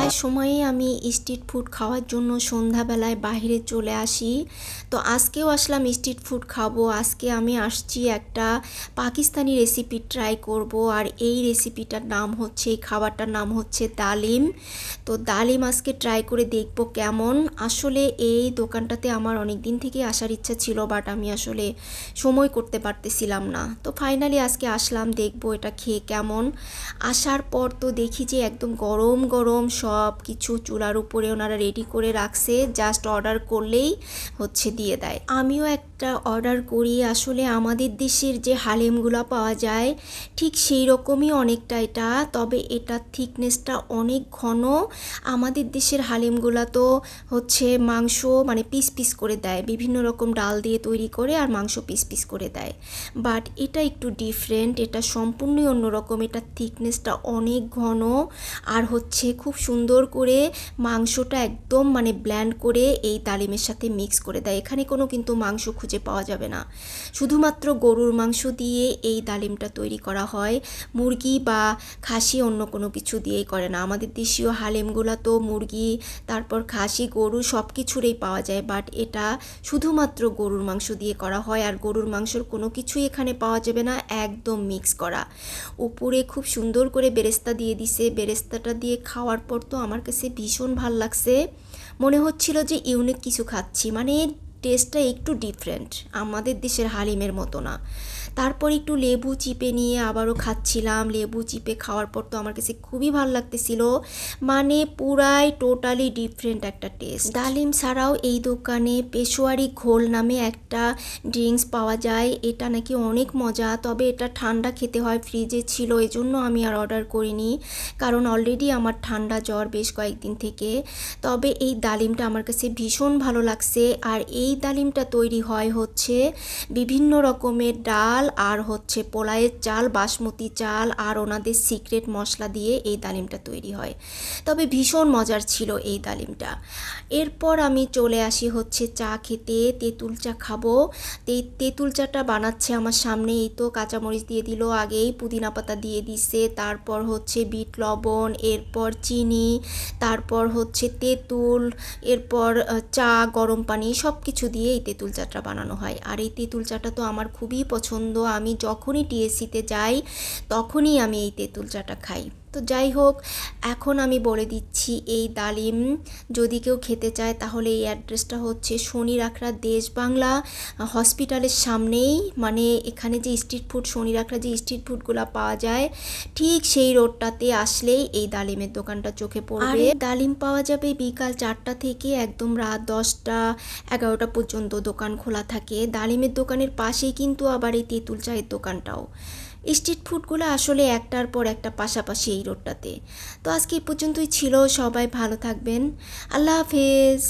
প্রায় সময়ই আমি স্ট্রিট ফুড খাওয়ার জন্য সন্ধ্যাবেলায় বাইরে চলে আসি। তো আজকেও আসলাম স্ট্রিট ফুড খাবো। আজকে আমি আসছি একটা পাকিস্তানি রেসিপি ট্রাই করব, আর এই রেসিপিটার নাম হচ্ছে, এই খাবারটার নাম হচ্ছে ডালিম। তো ডালিম আজকে ট্রাই করে দেখব কেমন। আসলে এই দোকানটাতে আমার অনেক দিন থেকে আসার ইচ্ছা ছিল, বাট আমি আসলে সময় করতে পারতেছিলাম না। তো ফাইনালি আজকে আসলাম, দেখব এটা খেয়ে কেমন। আসার পর তো দেখি যে একদম গরম গরম সব কিছু চুলার উপরে ওনারা রেডি করে রাখছে, জাস্ট অর্ডার করলেই হচ্ছে দিয়ে দেয়। আমিও একটা অর্ডার করি। আসলে আমাদের দেশের যে হালিমগুলো পাওয়া যায় ঠিক সেই রকমই অনেকটা এটা, তবে এটার থিকনেসটা অনেক ঘন। আমাদের দেশের হালিমগুলো তো হচ্ছে মাংস মানে পিস পিস করে দেয়, বিভিন্ন রকম ডাল দিয়ে তৈরি করে আর মাংস পিস পিস করে দেয়। বাট এটা একটু ডিফারেন্ট, এটা সম্পূর্ণই অন্যরকম। এটার থিকনেসটা অনেক ঘন, আর হচ্ছে খুব সুন্দর করে মাংসটা একদম মানে ব্ল্যান্ড করে এই ডালিমের সাথে মিক্স করে দেয়। এখানে কোনো কিন্তু মাংস খুঁজে পাওয়া যাবে না, শুধুমাত্র গরুর মাংস দিয়ে এই ডালিমটা তৈরি করা হয়। মুরগি বা খাসি অন্য কোনো কিছু দিয়েই করে না। আমাদের দেশীয় হালিমগুলো তো মুরগি, তারপর খাসি, গরু সব কিছুরই পাওয়া যায়, বাট এটা শুধুমাত্র গরুর মাংস দিয়ে করা হয়। আর গরুর মাংসর কোনো কিছুই এখানে পাওয়া যাবে না, একদম মিক্স করা। উপরে খুব সুন্দর করে বেরেস্তা দিয়ে দিছে। বেরেস্তাটা দিয়ে খাওয়ার পর তো আমার কাছে ভীষণ ভাল লাগছে, মনে হচ্ছিল যে ইউনিক কিছু খাচ্ছি, মানে টেস্টটা একটু ডিফারেন্ট, আমাদের দেশের হালিমের মতো না। তারপর একটু লেবু চিপে নিয়ে আবারও খাচ্ছিলাম। লেবু চিপে খাওয়ার পর তো আমার কাছে খুবই ভাল লাগতেছিল, মানে পুরাই টোটালি ডিফারেন্ট একটা টেস্ট। ডালিম ছাড়াও এই দোকানে পেশোয়ারি ঘোল নামে একটা ড্রিঙ্কস পাওয়া যায়, এটা নাকি অনেক মজা, তবে এটা ঠান্ডা খেতে হয়। ফ্রিজে ছিল, এজন্য আমি আর অর্ডার করিনি, কারণ অলরেডি আমার ঠান্ডা জ্বর বেশ কয়েকদিন থেকে। তবে এই ডালিমটা আমার কাছে ভীষণ ভালো লাগছে। আর এই ডালিমটা তৈরি হয় হচ্ছে বিভিন্ন রকমের ডাল আর হচ্ছে পোলায়ের চাল, বাসমতি চাল আর ওনাদের সিক্রেট মশলা দিয়ে এই ডালিমটা তৈরি হয়। তবে ভীষণ মজার ছিল এই ডালিমটা। এরপর আমি চলে আসি হচ্ছে চা খেতে, তেঁতুল চা খাবো। তেঁতুল চাটা বানাচ্ছে আমার সামনে, এই তো কাঁচামরিচ দিয়ে দিল, আগেই পুদিনা পাতা দিয়ে দিছে, তারপর হচ্ছে বিট লবণ, এরপর চিনি, তারপর হচ্ছে তেঁতুল, এরপর চা, গরম পানি, সব কিছু দিয়ে এই তেঁতুল চাটা বানানো হয়। আর এই তেঁতুল চাটা তো আমার খুবই পছন্দ, আমি যখনই টিএসসিতে যাই তখনই আমি এই তেঁতুল চাটা খাই। তো যাই হোক, এখন আমি বলে দিচ্ছি এই ডালিম যদি কেউ খেতে চায় তাহলে এই অ্যাড্রেসটা হচ্ছে শনি রাখরা দেশ বাংলা হসপিটালের সামনেই, মানে এখানে যে স্ট্রিট ফুড, শনি রাখরা যে স্ট্রিট ফুডগুলো পাওয়া যায় ঠিক সেই রোডটাতে আসলেই এই ডালিমের দোকানটা চোখে পড়বে। আর ডালিম পাওয়া যাবে বিকাল 4টা থেকে একদম রাত 10টা 11টা পর্যন্ত দোকান খোলা থাকে। ডালিমের দোকানের পাশেই কিন্তু আবার এই তেঁতুল চায়ের দোকানটাও। স্ট্রিট ফুডগুলো আসলে একটার পর একটা পাশাপাশি এই রোডটাতে। তো আজকে এই পর্যন্তই ছিল, সবাই ভালো থাকবেন, আল্লাহ হাফেজ।